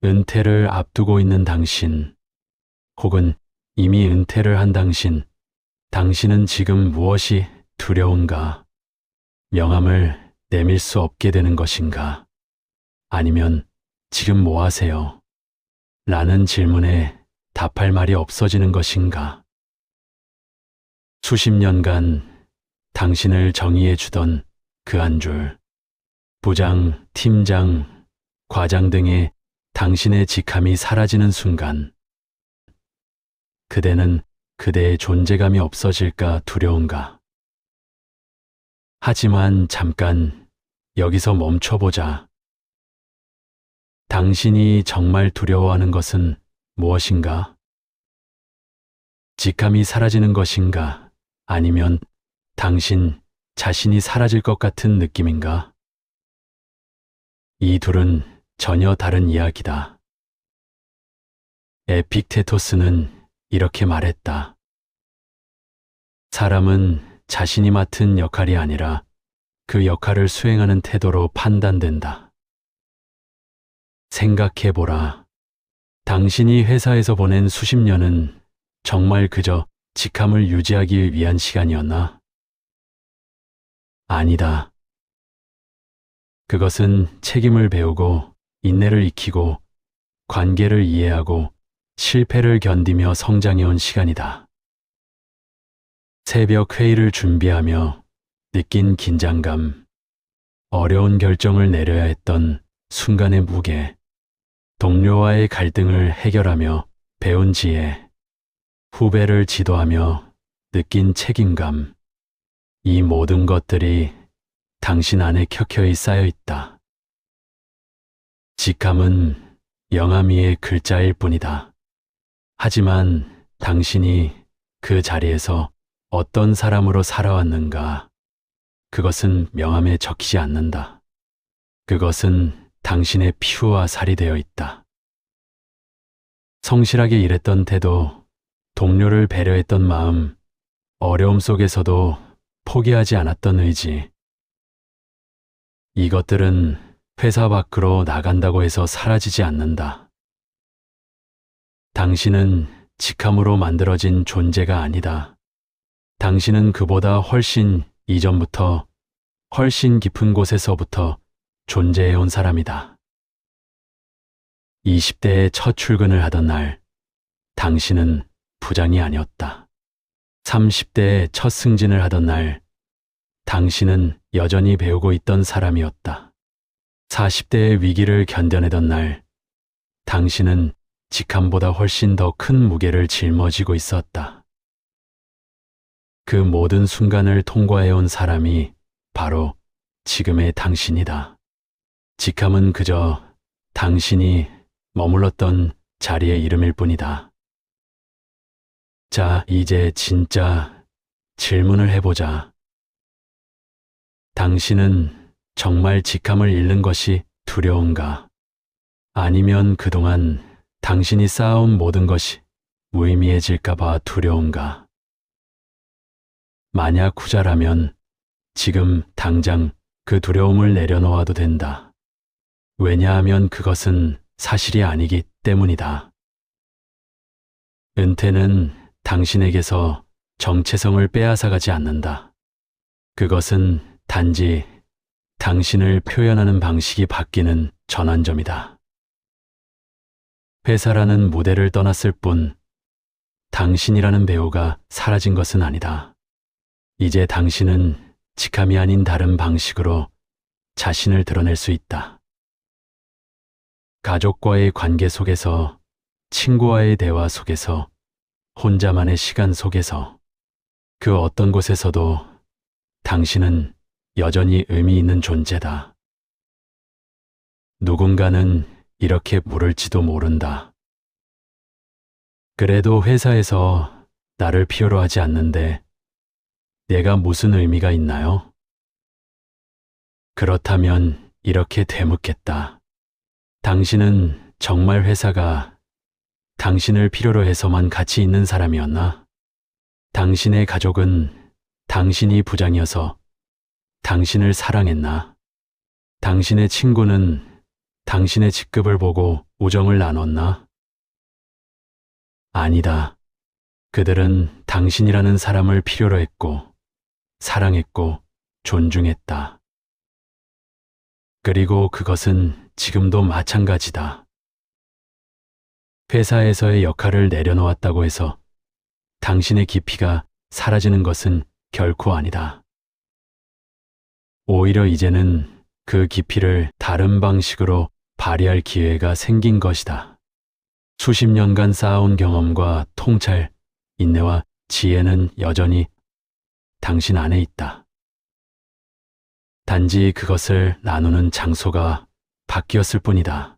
은퇴를 앞두고 있는 당신, 혹은 이미 은퇴를 한 당신, 당신은 지금 무엇이 두려운가? 명함을 내밀 수 없게 되는 것인가? 아니면 지금 뭐 하세요? 라는 질문에 답할 말이 없어지는 것인가? 수십 년간 당신을 정의해 주던 그 한 줄, 부장, 팀장, 과장 등의 당신의 직함이 사라지는 순간, 그대는 그대의 존재감이 없어질까 두려운가? 하지만 잠깐 여기서 멈춰보자. 당신이 정말 두려워하는 것은 무엇인가? 직함이 사라지는 것인가? 아니면 당신 자신이 사라질 것 같은 느낌인가? 이 둘은 전혀 다른 이야기다. 에픽테토스는 이렇게 말했다. 사람은 자신이 맡은 역할이 아니라 그 역할을 수행하는 태도로 판단된다. 생각해보라. 당신이 회사에서 보낸 수십 년은 정말 그저 직함을 유지하기 위한 시간이었나? 아니다. 그것은 책임을 배우고 인내를 익히고 관계를 이해하고 실패를 견디며 성장해온 시간이다. 새벽 회의를 준비하며 느낀 긴장감, 어려운 결정을 내려야 했던 순간의 무게, 동료와의 갈등을 해결하며 배운 지혜, 후배를 지도하며 느낀 책임감, 이 모든 것들이 당신 안에 켜켜이 쌓여 있다. 직함은 영암 위의 글자일 뿐이다. 하지만 당신이 그 자리에서 어떤 사람으로 살아왔는가, 그것은 명함에 적히지 않는다. 그것은 당신의 피와 살이 되어 있다. 성실하게 일했던 태도, 동료를 배려했던 마음, 어려움 속에서도 포기하지 않았던 의지. 이것들은 회사 밖으로 나간다고 해서 사라지지 않는다. 당신은 직함으로 만들어진 존재가 아니다. 당신은 그보다 훨씬 이전부터, 훨씬 깊은 곳에서부터 존재해온 사람이다. 20대에 첫 출근을 하던 날, 당신은 부장이 아니었다. 30대에 첫 승진을 하던 날, 당신은 여전히 배우고 있던 사람이었다. 40대의 위기를 견뎌내던 날, 당신은 직함보다 훨씬 더 큰 무게를 짊어지고 있었다. 그 모든 순간을 통과해온 사람이 바로 지금의 당신이다. 직함은 그저 당신이 머물렀던 자리의 이름일 뿐이다. 자, 이제 진짜 질문을 해보자. 당신은 정말 직함을 잃는 것이 두려운가? 아니면 그동안 당신이 쌓아온 모든 것이 무의미해질까봐 두려운가? 만약 후자라면 지금 당장 그 두려움을 내려놓아도 된다. 왜냐하면 그것은 사실이 아니기 때문이다. 은퇴는 당신에게서 정체성을 빼앗아가지 않는다. 그것은 단지 당신을 표현하는 방식이 바뀌는 전환점이다. 회사라는 무대를 떠났을 뿐 당신이라는 배우가 사라진 것은 아니다. 이제 당신은 직함이 아닌 다른 방식으로 자신을 드러낼 수 있다. 가족과의 관계 속에서, 친구와의 대화 속에서, 혼자만의 시간 속에서, 그 어떤 곳에서도 당신은 여전히 의미 있는 존재다. 누군가는 이렇게 물을지도 모른다. 그래도 회사에서 나를 필요로 하지 않는데 내가 무슨 의미가 있나요? 그렇다면 이렇게 되묻겠다. 당신은 정말 회사가 당신을 필요로 해서만 가치 있는 사람이었나? 당신의 가족은 당신이 부장이어서 당신을 사랑했나? 당신의 친구는 당신의 직급을 보고 우정을 나눴나? 아니다. 그들은 당신이라는 사람을 필요로 했고, 사랑했고, 존중했다. 그리고 그것은 지금도 마찬가지다. 회사에서의 역할을 내려놓았다고 해서 당신의 깊이가 사라지는 것은 결코 아니다. 오히려 이제는 그 깊이를 다른 방식으로 발휘할 기회가 생긴 것이다. 수십 년간 쌓아온 경험과 통찰, 인내와 지혜는 여전히 당신 안에 있다. 단지 그것을 나누는 장소가 바뀌었을 뿐이다.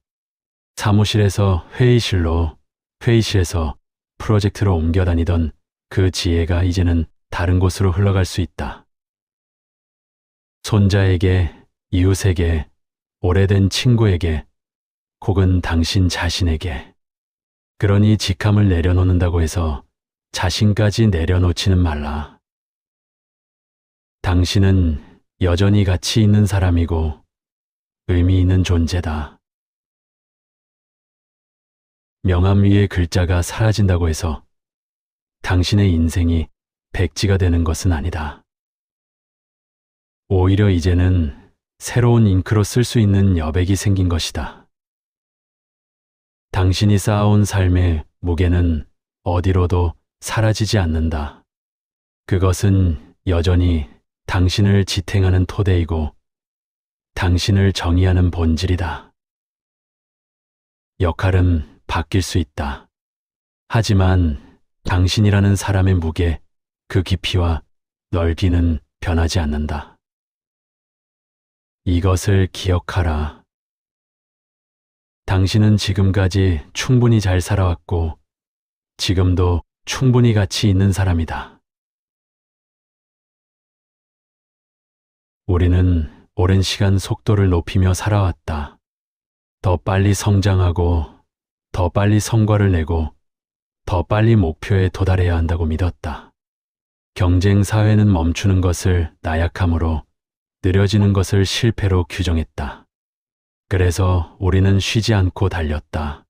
사무실에서 회의실로, 회의실에서 프로젝트로 옮겨 다니던 그 지혜가 이제는 다른 곳으로 흘러갈 수 있다. 손자에게, 이웃에게, 오래된 친구에게, 혹은 당신 자신에게. 그러니 직함을 내려놓는다고 해서 자신까지 내려놓지는 말라. 당신은 여전히 가치 있는 사람이고 의미 있는 존재다. 명함 위의 글자가 사라진다고 해서 당신의 인생이 백지가 되는 것은 아니다. 오히려 이제는 새로운 잉크로 쓸 수 있는 여백이 생긴 것이다. 당신이 쌓아온 삶의 무게는 어디로도 사라지지 않는다. 그것은 여전히 당신을 지탱하는 토대이고 당신을 정의하는 본질이다. 역할은 바뀔 수 있다. 하지만 당신이라는 사람의 무게, 그 깊이와 넓이는 변하지 않는다. 이것을 기억하라. 당신은 지금까지 충분히 잘 살아왔고 지금도 충분히 가치 있는 사람이다. 우리는 오랜 시간 속도를 높이며 살아왔다. 더 빨리 성장하고 더 빨리 성과를 내고 더 빨리 목표에 도달해야 한다고 믿었다. 경쟁 사회는 멈추는 것을 나약함으로 느려지는 것을 실패로 규정했다. 그래서 우리는 쉬지 않고 달렸다.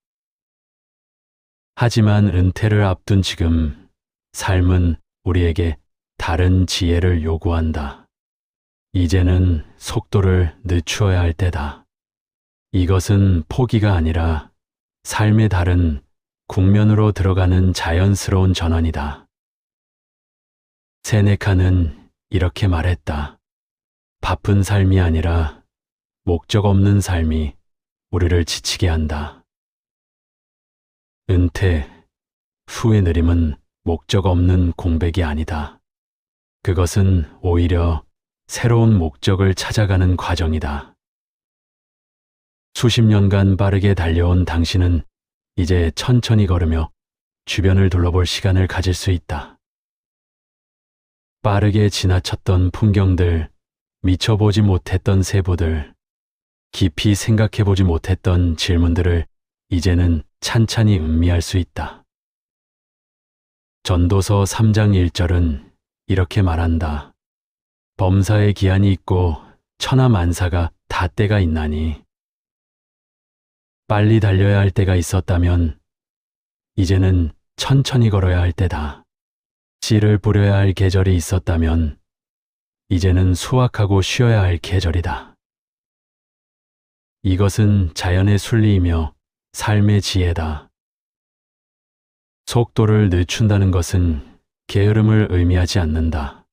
하지만 은퇴를 앞둔 지금 삶은 우리에게 다른 지혜를 요구한다. 이제는 속도를 늦추어야 할 때다. 이것은 포기가 아니라 삶의 다른 국면으로 들어가는 자연스러운 전환이다. 세네카는 이렇게 말했다. 바쁜 삶이 아니라 목적 없는 삶이 우리를 지치게 한다. 은퇴 후의 느림은 목적 없는 공백이 아니다. 그것은 오히려 새로운 목적을 찾아가는 과정이다. 수십 년간 빠르게 달려온 당신은 이제 천천히 걸으며 주변을 둘러볼 시간을 가질 수 있다. 빠르게 지나쳤던 풍경들, 미쳐보지 못했던 세부들, 깊이 생각해보지 못했던 질문들을 이제는 찬찬히 음미할 수 있다. 전도서 3장 1절은 이렇게 말한다. 범사의 기한이 있고 천하만사가 다 때가 있나니 빨리 달려야 할 때가 있었다면 이제는 천천히 걸어야 할 때다. 씨를 뿌려야 할 계절이 있었다면 이제는 수확하고 쉬어야 할 계절이다. 이것은 자연의 순리이며 삶의 지혜다. 속도를 늦춘다는 것은 게으름을 의미하지 않는다.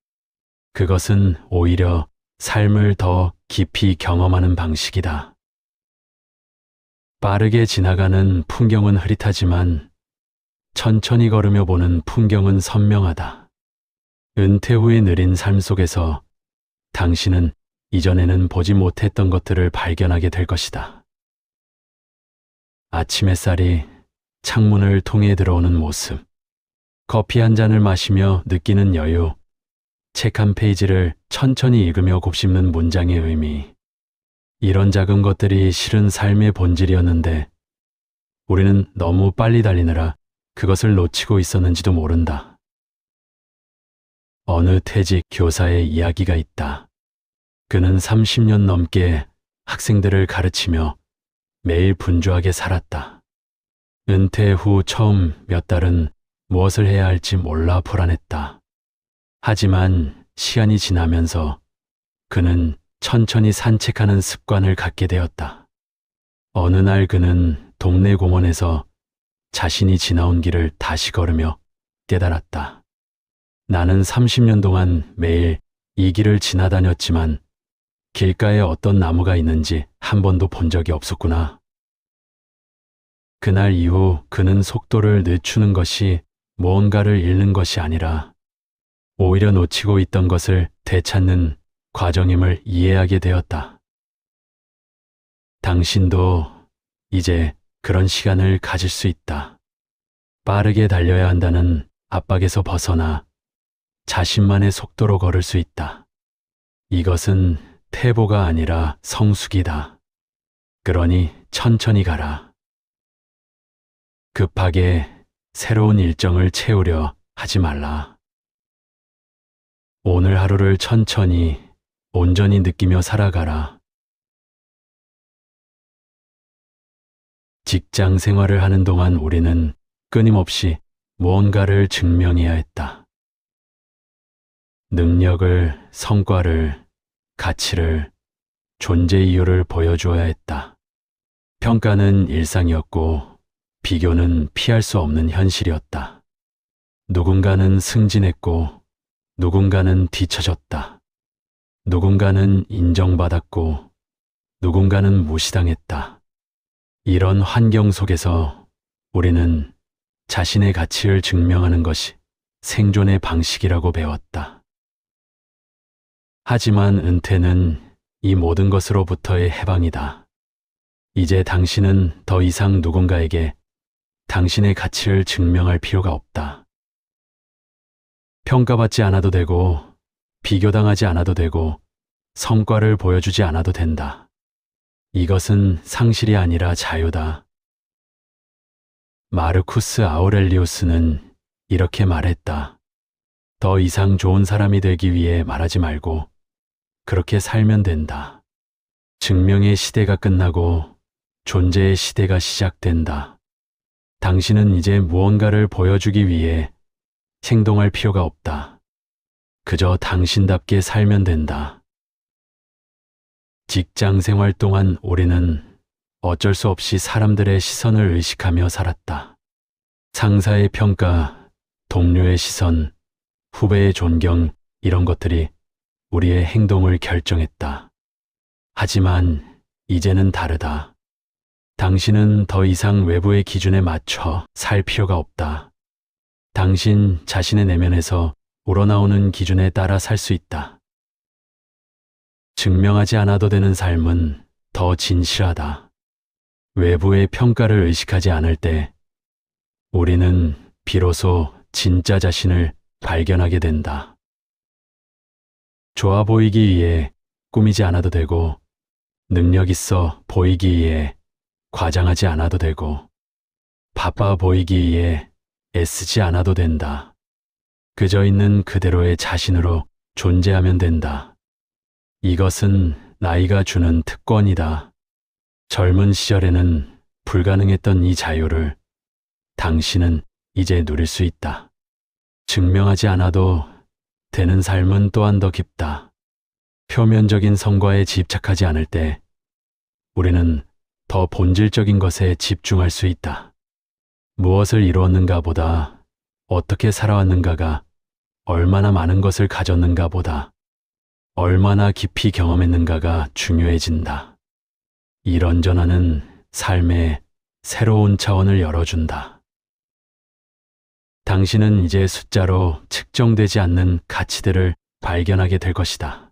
그것은 오히려 삶을 더 깊이 경험하는 방식이다. 빠르게 지나가는 풍경은 흐릿하지만 천천히 걸으며 보는 풍경은 선명하다. 은퇴 후의 느린 삶 속에서 당신은 이전에는 보지 못했던 것들을 발견하게 될 것이다. 아침 햇살이 창문을 통해 들어오는 모습, 커피 한 잔을 마시며 느끼는 여유, 책 한 페이지를 천천히 읽으며 곱씹는 문장의 의미. 이런 작은 것들이 실은 삶의 본질이었는데 우리는 너무 빨리 달리느라 그것을 놓치고 있었는지도 모른다. 어느 퇴직 교사의 이야기가 있다. 그는 30년 넘게 학생들을 가르치며 매일 분주하게 살았다. 은퇴 후 처음 몇 달은 무엇을 해야 할지 몰라 불안했다. 하지만 시간이 지나면서 그는 천천히 산책하는 습관을 갖게 되었다. 어느 날 그는 동네 공원에서 자신이 지나온 길을 다시 걸으며 깨달았다. 나는 30년 동안 매일 이 길을 지나다녔지만 길가에 어떤 나무가 있는지 한 번도 본 적이 없었구나. 그날 이후 그는 속도를 늦추는 것이 무언가를 잃는 것이 아니라 오히려 놓치고 있던 것을 되찾는 과정임을 이해하게 되었다. 당신도 이제 그런 시간을 가질 수 있다. 빠르게 달려야 한다는 압박에서 벗어나 자신만의 속도로 걸을 수 있다. 이것은 퇴보가 아니라 성숙이다. 그러니 천천히 가라. 급하게 새로운 일정을 채우려 하지 말라. 오늘 하루를 천천히 온전히 느끼며 살아가라. 직장 생활을 하는 동안 우리는 끊임없이 무언가를 증명해야 했다. 능력을, 성과를, 가치를, 존재 이유를 보여주어야 했다. 평가는 일상이었고 비교는 피할 수 없는 현실이었다. 누군가는 승진했고 누군가는 뒤처졌다. 누군가는 인정받았고 누군가는 무시당했다. 이런 환경 속에서 우리는 자신의 가치를 증명하는 것이 생존의 방식이라고 배웠다. 하지만 은퇴는 이 모든 것으로부터의 해방이다. 이제 당신은 더 이상 누군가에게 당신의 가치를 증명할 필요가 없다. 평가받지 않아도 되고, 비교당하지 않아도 되고, 성과를 보여주지 않아도 된다. 이것은 상실이 아니라 자유다. 마르쿠스 아우렐리우스는 이렇게 말했다. 더 이상 좋은 사람이 되기 위해 말하지 말고 그렇게 살면 된다. 증명의 시대가 끝나고 존재의 시대가 시작된다. 당신은 이제 무언가를 보여주기 위해 행동할 필요가 없다. 그저 당신답게 살면 된다. 직장 생활 동안 우리는 어쩔 수 없이 사람들의 시선을 의식하며 살았다. 상사의 평가, 동료의 시선, 후배의 존경, 이런 것들이 우리의 행동을 결정했다. 하지만 이제는 다르다. 당신은 더 이상 외부의 기준에 맞춰 살 필요가 없다. 당신 자신의 내면에서 우러나오는 기준에 따라 살 수 있다. 증명하지 않아도 되는 삶은 더 진실하다. 외부의 평가를 의식하지 않을 때 우리는 비로소 진짜 자신을 발견하게 된다. 좋아 보이기 위해 꾸미지 않아도 되고, 능력 있어 보이기 위해 과장하지 않아도 되고, 바빠 보이기 위해 애쓰지 않아도 된다. 그저 있는 그대로의 자신으로 존재하면 된다. 이것은 나이가 주는 특권이다. 젊은 시절에는 불가능했던 이 자유를 당신은 이제 누릴 수 있다. 증명하지 않아도 되는 삶은 또한 더 깊다. 표면적인 성과에 집착하지 않을 때 우리는 더 본질적인 것에 집중할 수 있다. 무엇을 이루었는가 보다 어떻게 살아왔는가가 얼마나 많은 것을 가졌는가 보다 얼마나 깊이 경험했는가가 중요해진다. 이런 전환은 삶의 새로운 차원을 열어준다. 당신은 이제 숫자로 측정되지 않는 가치들을 발견하게 될 것이다.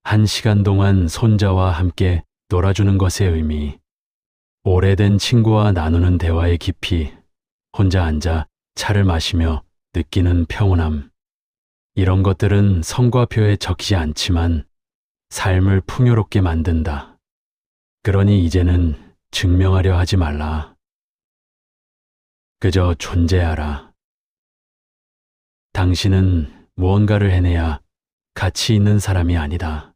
1시간 동안 손자와 함께 놀아주는 것의 의미, 오래된 친구와 나누는 대화의 깊이, 혼자 앉아 차를 마시며 느끼는 평온함. 이런 것들은 성과표에 적히지 않지만 삶을 풍요롭게 만든다. 그러니 이제는 증명하려 하지 말라. 그저 존재하라. 당신은 무언가를 해내야 가치 있는 사람이 아니다.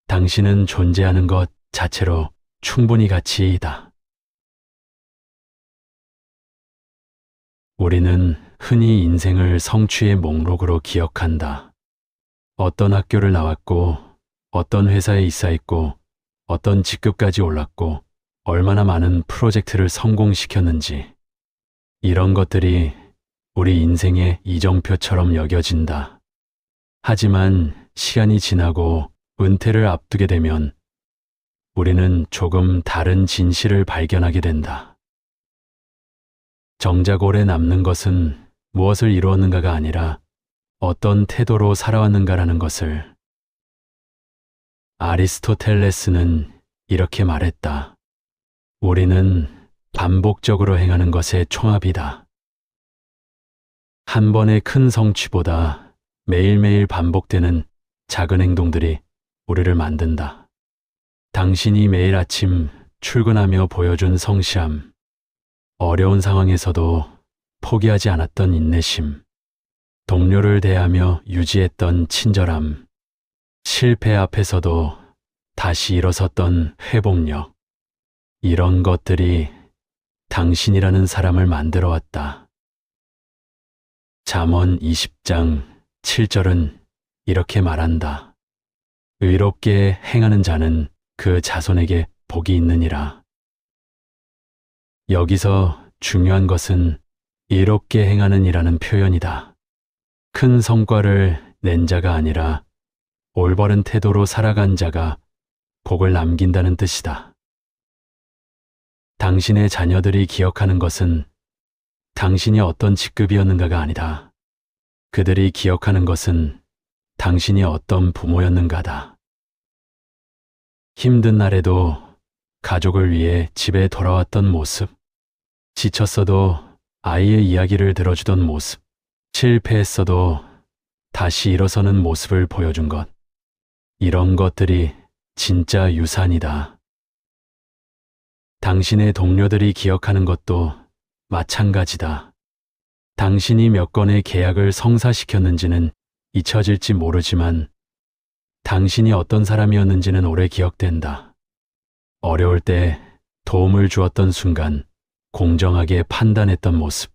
당신은 존재하는 것 자체로 충분히 가치이다. 우리는 흔히 인생을 성취의 목록으로 기억한다. 어떤 학교를 나왔고, 어떤 회사에 입사했고, 어떤 직급까지 올랐고, 얼마나 많은 프로젝트를 성공시켰는지. 이런 것들이 우리 인생의 이정표처럼 여겨진다. 하지만 시간이 지나고 은퇴를 앞두게 되면 우리는 조금 다른 진실을 발견하게 된다. 정작 오래 남는 것은 무엇을 이루었는가가 아니라 어떤 태도로 살아왔는가라는 것을. 아리스토텔레스는 이렇게 말했다. 우리는 반복적으로 행하는 것의 총합이다. 한 번의 큰 성취보다 매일매일 반복되는 작은 행동들이 우리를 만든다. 당신이 매일 아침 출근하며 보여준 성실함, 어려운 상황에서도 포기하지 않았던 인내심, 동료를 대하며 유지했던 친절함, 실패 앞에서도 다시 일어섰던 회복력, 이런 것들이 당신이라는 사람을 만들어 왔다. 잠언 20장 7절은 이렇게 말한다. 의롭게 행하는 자는 그 자손에게 복이 있느니라. 여기서 중요한 것은 이롭게 행하는 이라는 표현이다. 큰 성과를 낸 자가 아니라 올바른 태도로 살아간 자가 복을 남긴다는 뜻이다. 당신의 자녀들이 기억하는 것은 당신이 어떤 직급이었는가가 아니다. 그들이 기억하는 것은 당신이 어떤 부모였는가다. 힘든 날에도 가족을 위해 집에 돌아왔던 모습, 지쳤어도 아이의 이야기를 들어주던 모습, 실패했어도 다시 일어서는 모습을 보여준 것. 이런 것들이 진짜 유산이다. 당신의 동료들이 기억하는 것도 마찬가지다. 당신이 몇 건의 계약을 성사시켰는지는 잊혀질지 모르지만 당신이 어떤 사람이었는지는 오래 기억된다. 어려울 때 도움을 주었던 순간 공정하게 판단했던 모습,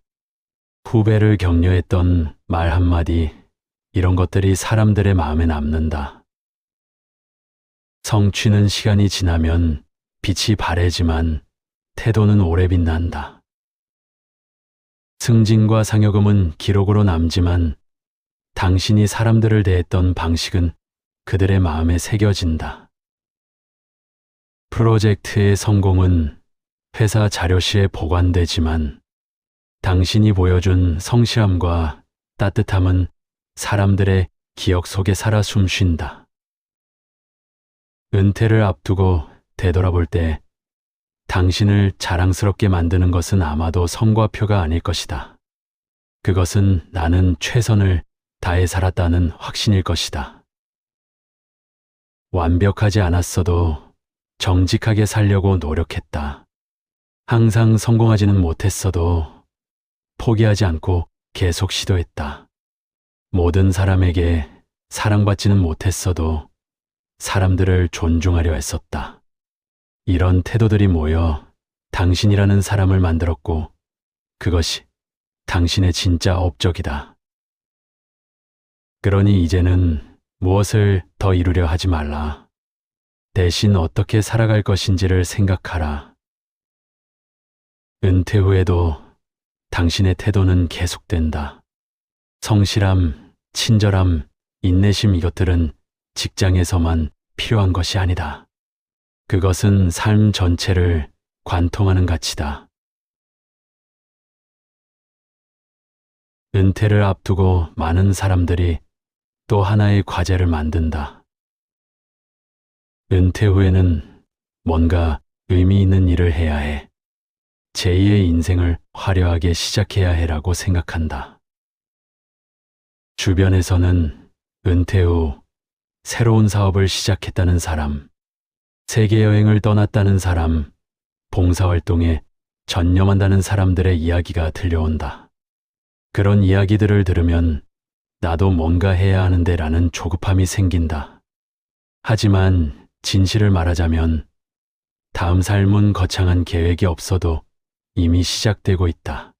후배를 격려했던 말 한마디, 이런 것들이 사람들의 마음에 남는다. 성취는 시간이 지나면 빛이 바래지만 태도는 오래 빛난다. 승진과 상여금은 기록으로 남지만 당신이 사람들을 대했던 방식은 그들의 마음에 새겨진다. 프로젝트의 성공은 회사 자료실에 보관되지만 당신이 보여준 성실함과 따뜻함은 사람들의 기억 속에 살아 숨쉰다. 은퇴를 앞두고 되돌아볼 때 당신을 자랑스럽게 만드는 것은 아마도 성과표가 아닐 것이다. 그것은 나는 최선을 다해 살았다는 확신일 것이다. 완벽하지 않았어도 정직하게 살려고 노력했다. 항상 성공하지는 못했어도 포기하지 않고 계속 시도했다. 모든 사람에게 사랑받지는 못했어도 사람들을 존중하려 했었다. 이런 태도들이 모여 당신이라는 사람을 만들었고 그것이 당신의 진짜 업적이다. 그러니 이제는 무엇을 더 이루려 하지 말라. 대신 어떻게 살아갈 것인지를 생각하라. 은퇴 후에도 당신의 태도는 계속된다. 성실함, 친절함, 인내심, 이것들은 직장에서만 필요한 것이 아니다. 그것은 삶 전체를 관통하는 가치다. 은퇴를 앞두고 많은 사람들이 또 하나의 과제를 만든다. 은퇴 후에는 뭔가 의미 있는 일을 해야 해. 제2의 인생을 화려하게 시작해야 해라고 생각한다. 주변에서는 은퇴 후 새로운 사업을 시작했다는 사람, 세계여행을 떠났다는 사람, 봉사활동에 전념한다는 사람들의 이야기가 들려온다. 그런 이야기들을 들으면 나도 뭔가 해야 하는데 라는 조급함이 생긴다. 하지만 진실을 말하자면 다음 삶은 거창한 계획이 없어도 이미 시작되고 있다.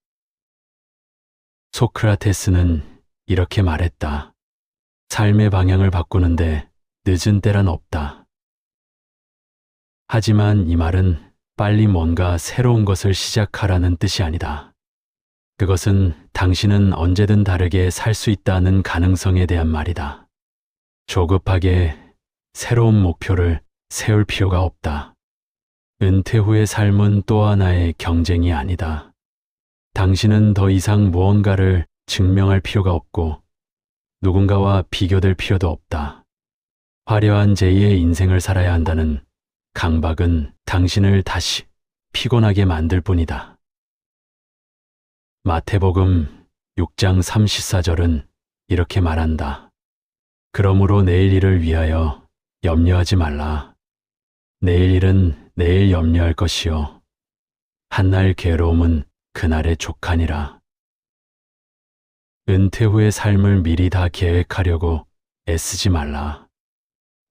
소크라테스는 이렇게 말했다. 삶의 방향을 바꾸는데 늦은 때란 없다. 하지만 이 말은 빨리 뭔가 새로운 것을 시작하라는 뜻이 아니다. 그것은 당신은 언제든 다르게 살 수 있다는 가능성에 대한 말이다. 조급하게 새로운 목표를 세울 필요가 없다. 은퇴 후의 삶은 또 하나의 경쟁이 아니다. 당신은 더 이상 무언가를 증명할 필요가 없고 누군가와 비교될 필요도 없다. 화려한 제2의 인생을 살아야 한다는 강박은 당신을 다시 피곤하게 만들 뿐이다. 마태복음 6장 34절은 이렇게 말한다. 그러므로 내일 일을 위하여 염려하지 말라. 내일 일은 내일 염려할 것이요. 한날 괴로움은 그날의 족하니라. 은퇴 후의 삶을 미리 다 계획하려고 애쓰지 말라.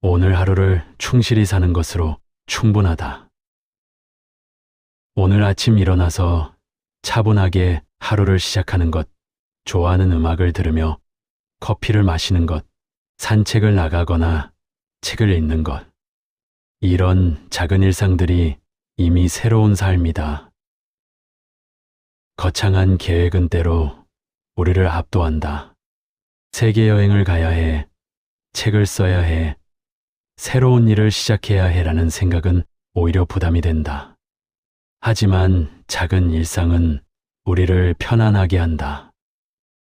오늘 하루를 충실히 사는 것으로 충분하다. 오늘 아침 일어나서 차분하게 하루를 시작하는 것, 좋아하는 음악을 들으며 커피를 마시는 것, 산책을 나가거나 책을 읽는 것. 이런 작은 일상들이 이미 새로운 삶이다. 거창한 계획은 때로 우리를 압도한다. 세계 여행을 가야 해, 책을 써야 해, 새로운 일을 시작해야 해라는 생각은 오히려 부담이 된다. 하지만 작은 일상은 우리를 편안하게 한다.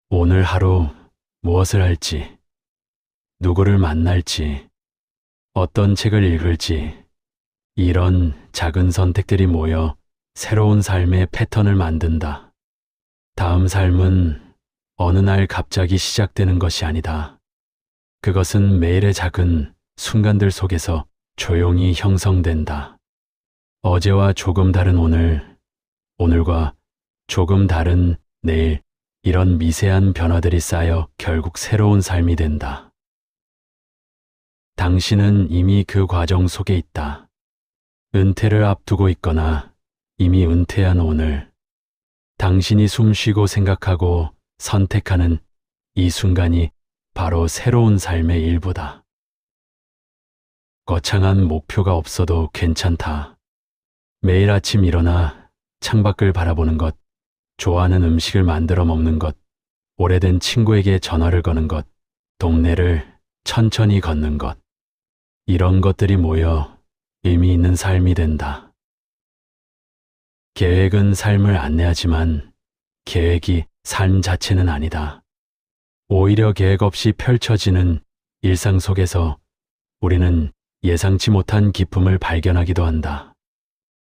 오늘 하루 무엇을 할지, 누구를 만날지, 어떤 책을 읽을지, 이런 작은 선택들이 모여 새로운 삶의 패턴을 만든다. 다음 삶은 어느 날 갑자기 시작되는 것이 아니다. 그것은 매일의 작은 순간들 속에서 조용히 형성된다. 어제와 조금 다른 오늘, 오늘과 조금 다른 내일, 이런 미세한 변화들이 쌓여 결국 새로운 삶이 된다. 당신은 이미 그 과정 속에 있다. 은퇴를 앞두고 있거나 이미 은퇴한 오늘, 당신이 숨 쉬고 생각하고 선택하는 이 순간이 바로 새로운 삶의 일부다. 거창한 목표가 없어도 괜찮다. 매일 아침 일어나 창밖을 바라보는 것, 좋아하는 음식을 만들어 먹는 것, 오래된 친구에게 전화를 거는 것, 동네를 천천히 걷는 것. 이런 것들이 모여 의미 있는 삶이 된다. 계획은 삶을 안내하지만 계획이 삶 자체는 아니다. 오히려 계획 없이 펼쳐지는 일상 속에서 우리는 예상치 못한 기쁨을 발견하기도 한다.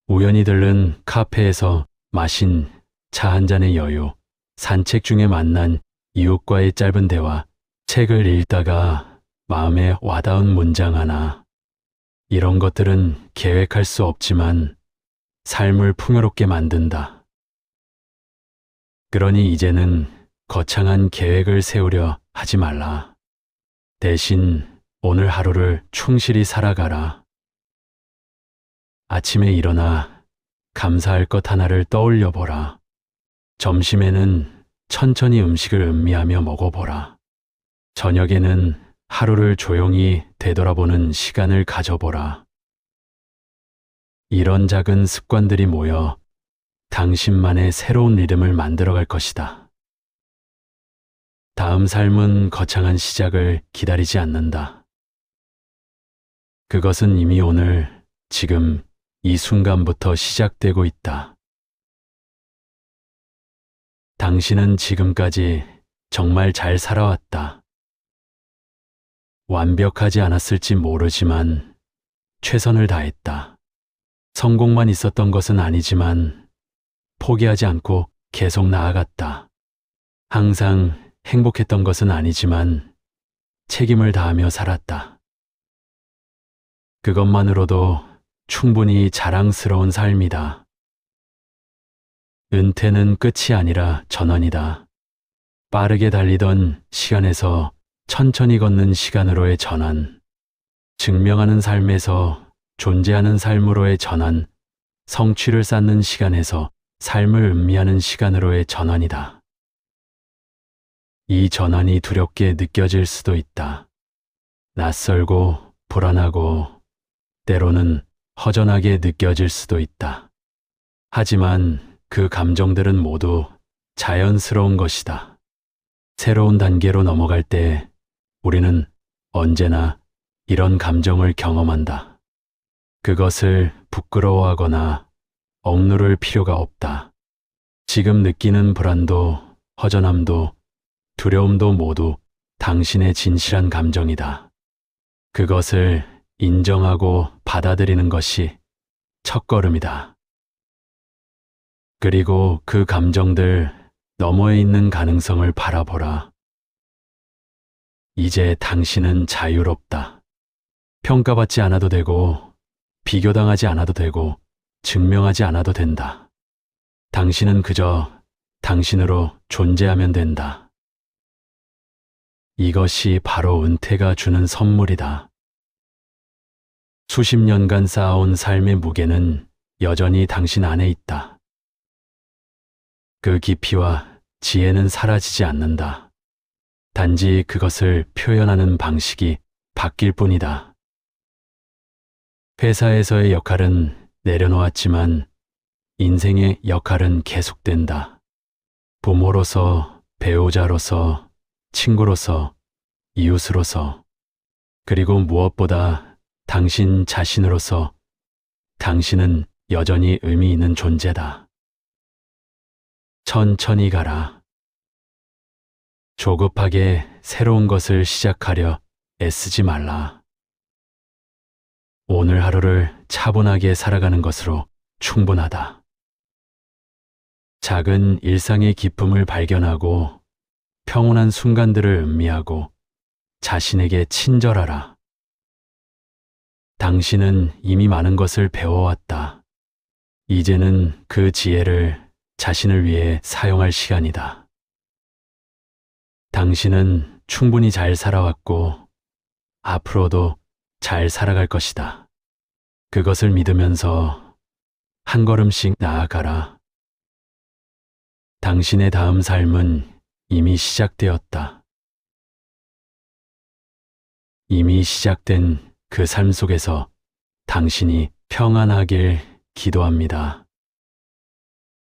우연히 들른 카페에서 마신 차 한 잔의 여유, 산책 중에 만난 이웃과의 짧은 대화, 책을 읽다가 마음에 와닿은 문장 하나. 이런 것들은 계획할 수 없지만 삶을 풍요롭게 만든다. 그러니 이제는 거창한 계획을 세우려 하지 말라. 대신 오늘 하루를 충실히 살아가라. 아침에 일어나 감사할 것 하나를 떠올려 보라. 점심에는 천천히 음식을 음미하며 먹어보라. 저녁에는 하루를 조용히 되돌아보는 시간을 가져보라. 이런 작은 습관들이 모여 당신만의 새로운 리듬을 만들어갈 것이다. 다음 삶은 거창한 시작을 기다리지 않는다. 그것은 이미 오늘, 지금, 이 순간부터 시작되고 있다. 당신은 지금까지 정말 잘 살아왔다. 완벽하지 않았을지 모르지만 최선을 다했다. 성공만 있었던 것은 아니지만 포기하지 않고 계속 나아갔다. 항상 행복했던 것은 아니지만 책임을 다하며 살았다. 그것만으로도 충분히 자랑스러운 삶이다. 은퇴는 끝이 아니라 전환이다. 빠르게 달리던 시간에서 천천히 걷는 시간으로의 전환. 증명하는 삶에서 존재하는 삶으로의 전환, 성취를 쌓는 시간에서 삶을 음미하는 시간으로의 전환이다. 이 전환이 두렵게 느껴질 수도 있다. 낯설고 불안하고 때로는 허전하게 느껴질 수도 있다. 하지만 그 감정들은 모두 자연스러운 것이다. 새로운 단계로 넘어갈 때 우리는 언제나 이런 감정을 경험한다. 그것을 부끄러워하거나 억누를 필요가 없다. 지금 느끼는 불안도, 허전함도, 두려움도 모두 당신의 진실한 감정이다. 그것을 인정하고 받아들이는 것이 첫걸음이다. 그리고 그 감정들 너머에 있는 가능성을 바라보라. 이제 당신은 자유롭다. 평가받지 않아도 되고, 비교당하지 않아도 되고, 증명하지 않아도 된다. 당신은 그저 당신으로 존재하면 된다. 이것이 바로 은퇴가 주는 선물이다. 수십 년간 쌓아온 삶의 무게는 여전히 당신 안에 있다. 그 깊이와 지혜는 사라지지 않는다. 단지 그것을 표현하는 방식이 바뀔 뿐이다. 회사에서의 역할은 내려놓았지만 인생의 역할은 계속된다. 부모로서, 배우자로서, 친구로서, 이웃으로서, 그리고 무엇보다 당신 자신으로서 당신은 여전히 의미 있는 존재다. 천천히 가라. 조급하게 새로운 것을 시작하려 애쓰지 말라. 오늘 하루를 차분하게 살아가는 것으로 충분하다. 작은 일상의 기쁨을 발견하고 평온한 순간들을 음미하고 자신에게 친절하라. 당신은 이미 많은 것을 배워왔다. 이제는 그 지혜를 자신을 위해 사용할 시간이다. 당신은 충분히 잘 살아왔고 앞으로도 잘 살아갈 것이다. 그것을 믿으면서 한 걸음씩 나아가라. 당신의 다음 삶은 이미 시작되었다. 이미 시작된 그 삶 속에서 당신이 평안하길 기도합니다.